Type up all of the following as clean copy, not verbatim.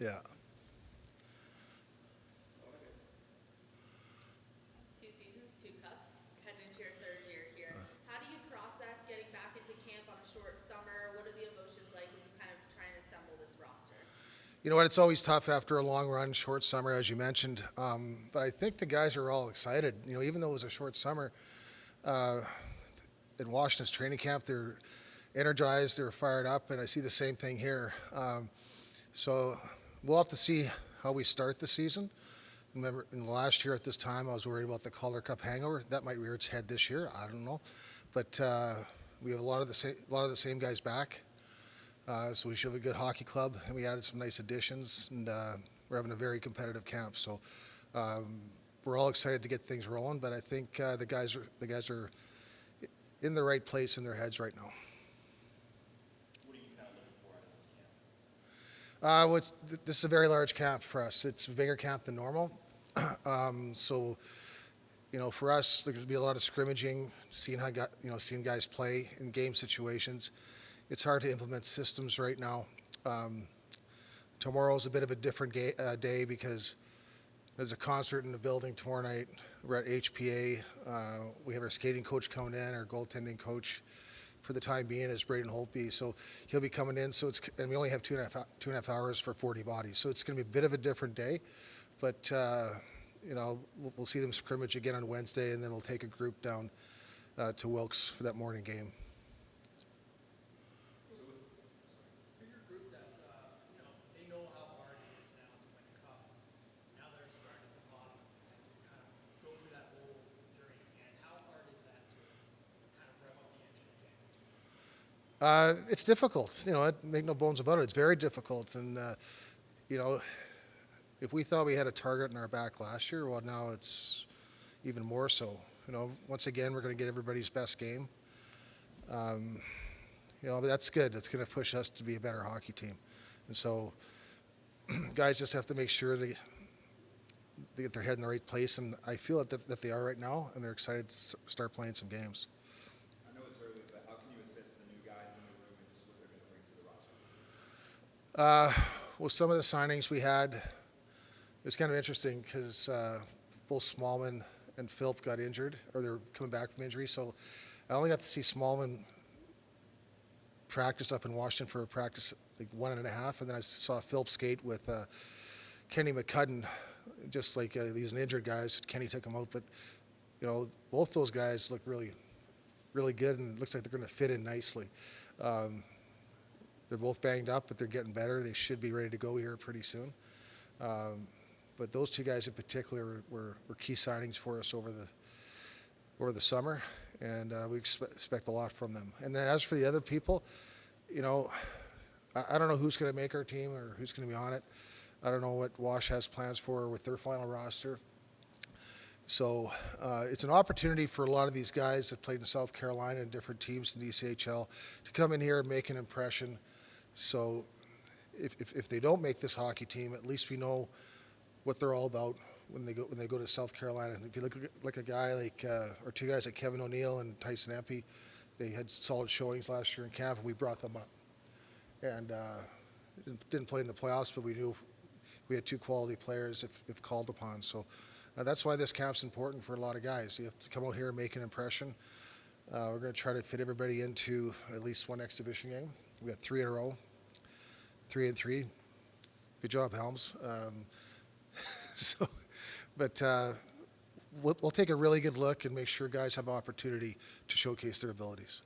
Yeah. Two seasons, two cups, heading into your third year here. How do you process getting back into camp on a short summer? What are the emotions like as you kind of try and assemble this roster? You know what? It's always tough after a long run, short summer, as you mentioned. But I think the guys are all excited. You know, even though it was a short summer, uh, in Washington's training camp, they're energized, they're fired up, and I see the same thing here. So we'll have to see how we start the season. Remember, in the last year at this time, I was worried about the Calder Cup hangover. That might rear its head this year. I don't know, but we have a lot of the same guys back. So we should have a good hockey club, and we added some nice additions, and we're having a very competitive camp. So um, we're all excited to get things rolling. But I think the guys are in the right place in their heads right now. What are you kind of looking for out of this camp? This is a very large camp for us. It's a bigger camp than normal. So, you know, for us, there's going to be a lot of scrimmaging, seeing guys play in game situations. It's hard to implement systems right now. Um, Tomorrow's a bit of a different day because there's a concert in the building tomorrow night. We're at HPA. We have our skating coach coming in, our goaltending coach for the time being is Braden Holtby. So he'll be coming in. And we only have two and a half hours for 40 bodies. So it's going to be a bit of a different day. But, you know, we'll see them scrimmage again on Wednesday, and then we'll take a group down to Wilkes for that morning game. For your group that they know how hard it is now to win a cup. Now they're starting at the bottom and to kind of go through that whole journey again. How hard is that to kind of rev up the engine again? It's difficult. You know, make no bones about it. It's very difficult. And, you know, if we thought we had a target in our back last year, well, now it's even more so. You know, once again, we're going to get everybody's best game. You know, but that's good. It's going to push us to be a better hockey team. And so guys just have to make sure they get their head in the right place. And I feel that they are right now, and they're excited to start playing some games. I know it's early, but how can you assist the new guys in the room and just what they're going to bring to the roster? Well, some of the signings we had, it was kind of interesting because both Smallman and Philp got injured, or they're coming back from injury. So I only got to see Smallman practice up in Washington for a practice like 1.5, and then I saw Philp skate with Kenny McCudden, just like these injured guys. Kenny took him out, but you know, both those guys look really, really good, and it looks like they're going to fit in nicely. They're both banged up, but they're getting better. They should be ready to go here pretty soon. But those two guys in particular were key signings for us over the summer, and we expect a lot from them. And then as for the other people, you know, I don't know who's going to make our team or who's going to be on it. I don't know what Wash has plans for with their final roster. So it's an opportunity for a lot of these guys that played in South Carolina and different teams in the ECHL to come in here and make an impression. So if they don't make this hockey team, at least we know what they're all about when they go to South Carolina. And if you look like a guy like or two guys like Kevin O'Neill and Tyson Empey, they had solid showings last year in camp, and we brought them up. And didn't play in the playoffs, but we knew we had two quality players if called upon. So that's why this camp's important for a lot of guys. You have to come out here and make an impression. We're going to try to fit everybody into at least one exhibition game. We got 3 in a row, 3 and 3. Good job, Helms. But we'll take a really good look and make sure guys have opportunity to showcase their abilities.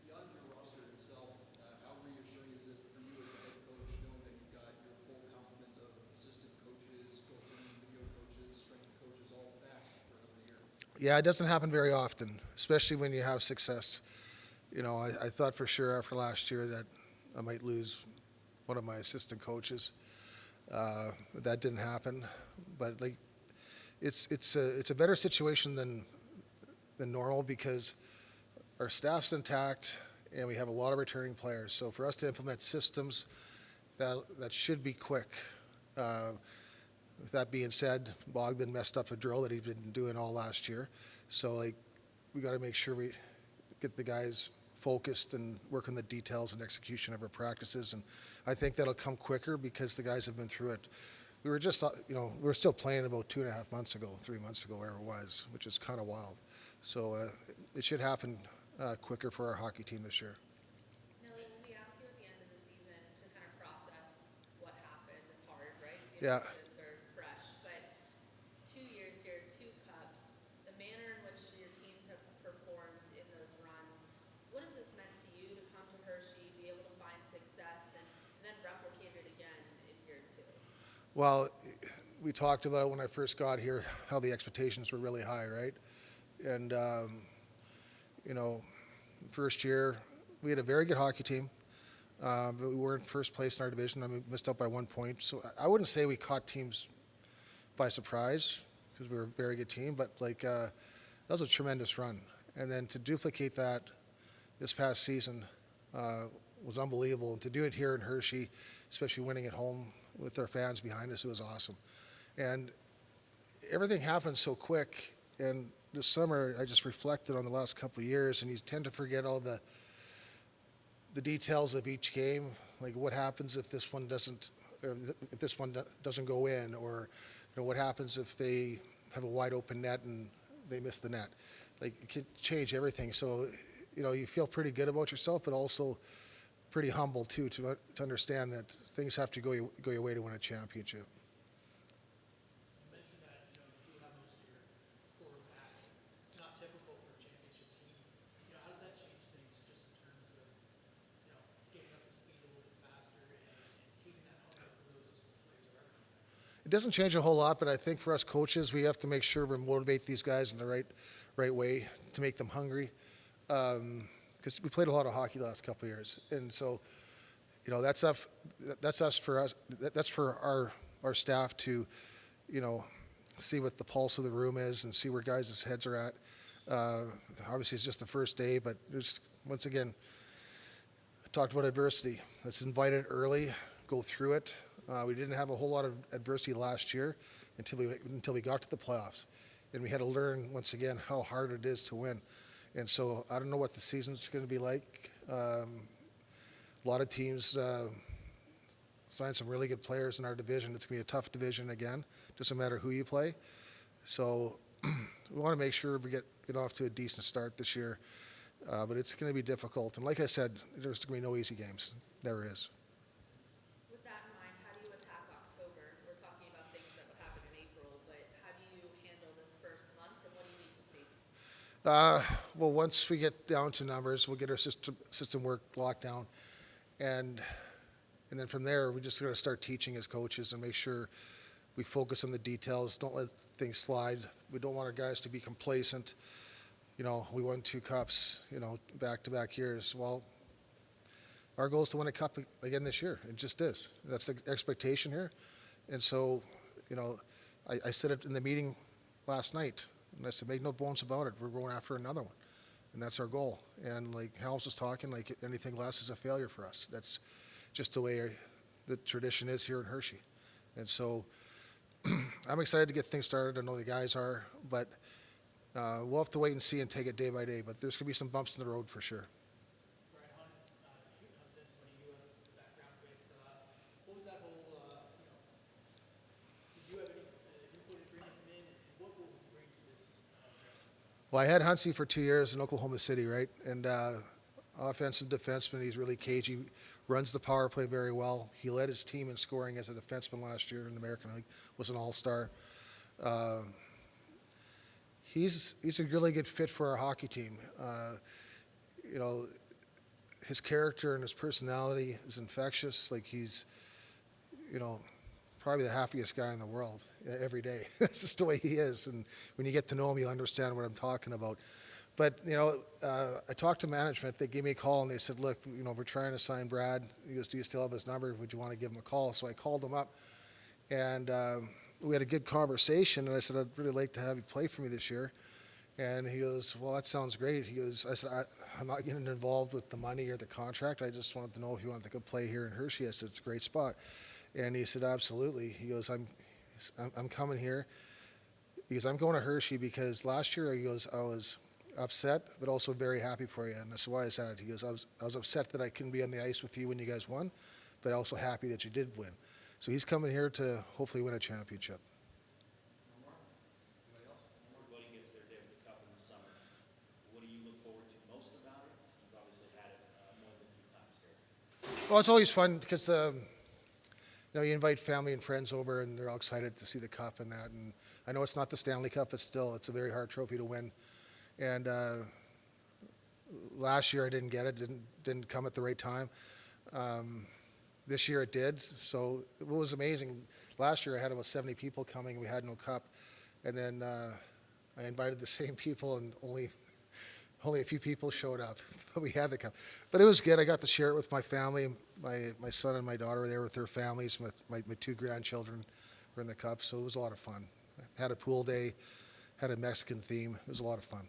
Beyond your roster itself, how reassuring is it for you as a head coach knowing that you've got your full complement of assistant coaches, goaltending, video coaches, strength coaches all back for another year? Yeah, it doesn't happen very often, especially when you have success. You know, I thought for sure after last year that I might lose one of my assistant coaches. That didn't happen, but like it's a better situation than normal because our staff's intact and we have a lot of returning players. So for us to implement systems, that should be quick. With that being said, Bogdan messed up a drill that he didn't do in all last year. So like we got to make sure we get the guys focused and work on the details and execution of our practices. And I think that'll come quicker because the guys have been through it. We were just, we were still playing about 2.5 months ago, 3 months ago, wherever it was, which is kind of wild. So it should happen quicker for our hockey team this year. Nelly, when we ask you at the end of the season to kind of process what happened, it's hard, right? The Yeah. emotions are fresh, but 2 years here, 2 cups, the manner in which your teams have performed in those runs, what has this meant to you to come to Hershey, be able to find success, and then replicate it again in year 2? Well, we talked about when I first got here how the expectations were really high, right? And, first year, we had a very good hockey team, but we weren't first place in our division. I mean, we missed out by 1 point. So I wouldn't say we caught teams by surprise because we were a very good team, but that was a tremendous run. And then to duplicate that this past season was unbelievable. And to do it here in Hershey, especially winning at home with our fans behind us, it was awesome. And everything happened so quick. And this summer, I just reflected on the last couple of years, and you tend to forget all the details of each game, like what happens if this one doesn't go in, or what happens if they have a wide open net and they miss the net. Like, it can change everything. So, you feel pretty good about yourself, but also pretty humble too to understand that things have to go your way to win a championship. You mentioned that, you do have most of your core back. It's not typical for a championship team. How does that change things just in terms of, getting up to speed a little bit faster and keeping that hunger for those players that are coming back? It doesn't change a whole lot, but I think for us coaches, we have to make sure we motivate these guys in the right way to make them hungry. Because we played a lot of hockey the last couple of years, and so that's for our staff to see what the pulse of the room is and see where guys' heads are at. Obviously, it's just the first day, but there's, once again, I talked about adversity. Let's invite it early, go through it. We didn't have a whole lot of adversity last year until we got to the playoffs, and we had to learn once again how hard it is to win. And so I don't know what the season's going to be like. A lot of teams signed some really good players in our division. It's going to be a tough division again. Doesn't matter who you play. So we want to make sure we get off to a decent start this year. But it's going to be difficult. And like I said, there's going to be no easy games. There is. With that in mind, how do you attack October? We're talking about things that would happen in April, but how do you handle this first month, and what do you need to see? Well, once we get down to numbers, we'll get our system work locked down, and then from there, we just got to start teaching as coaches and make sure we focus on the details. Don't let things slide. We don't want our guys to be complacent. We won 2 cups, back-to-back years. Well, our goal is to win a cup again this year. It just is. That's the expectation here, and so, I said it in the meeting last night. And I said, make no bones about it. We're going after another one. And that's our goal. And like Hals was talking, like anything less is a failure for us. That's just the way the tradition is here in Hershey. And so I'm excited to get things started. I know the guys are. But we'll have to wait and see and take it day by day. But there's going to be some bumps in the road for sure. Brian Hunt, he comes in, somebody you have a background with. What was that whole, did you have any input in bringing him in, and what will he bring to this dressing room? Well, I had Huntsy for 2 years in Oklahoma City, right? And offensive defenseman, he's really cagey, runs the power play very well. He led his team in scoring as a defenseman last year in the American League, was an all-star. He's a really good fit for our hockey team. His character and his personality is infectious. Like, he's, probably the happiest guy in the world every day. That's just the way he is. And when you get to know him, you'll understand what I'm talking about. But, I talked to management. They gave me a call, and they said, look, we're trying to sign Brad. He goes, do you still have his number? Would you want to give him a call? So I called him up, and we had a good conversation. And I said, I'd really like to have you play for me this year. And he goes, well, that sounds great. He goes, I said, I'm not getting involved with the money or the contract. I just wanted to know if you wanted to go play here in Hershey. I said, it's a great spot. And he said, absolutely. He goes, I'm coming here. He goes, I'm going to Hershey because last year, he goes, upset, but also very happy for you. And that's why I said, he goes, I was upset that I couldn't be on the ice with you when you guys won, but also happy that you did win. So he's coming here to hopefully win a championship. Everybody gets their day with the cup in the summer. What do you look forward to most about it? You've obviously had it more than a few times here. Well, it's always fun because you invite family and friends over, and they're all excited to see the cup and that. And I know it's not the Stanley Cup, but still, it's a very hard trophy to win. And last year I didn't get it, didn't come at the right time. This year it did. So it was amazing. Last year I had about 70 people coming, and we had no cup. And then I invited the same people, and only a few people showed up, but we had the cup. But it was good. I got to share it with my family. My son and my daughter were there with their families. My 2 grandchildren were in the cup, so it was a lot of fun. Had a pool day, had a Mexican theme. It was a lot of fun.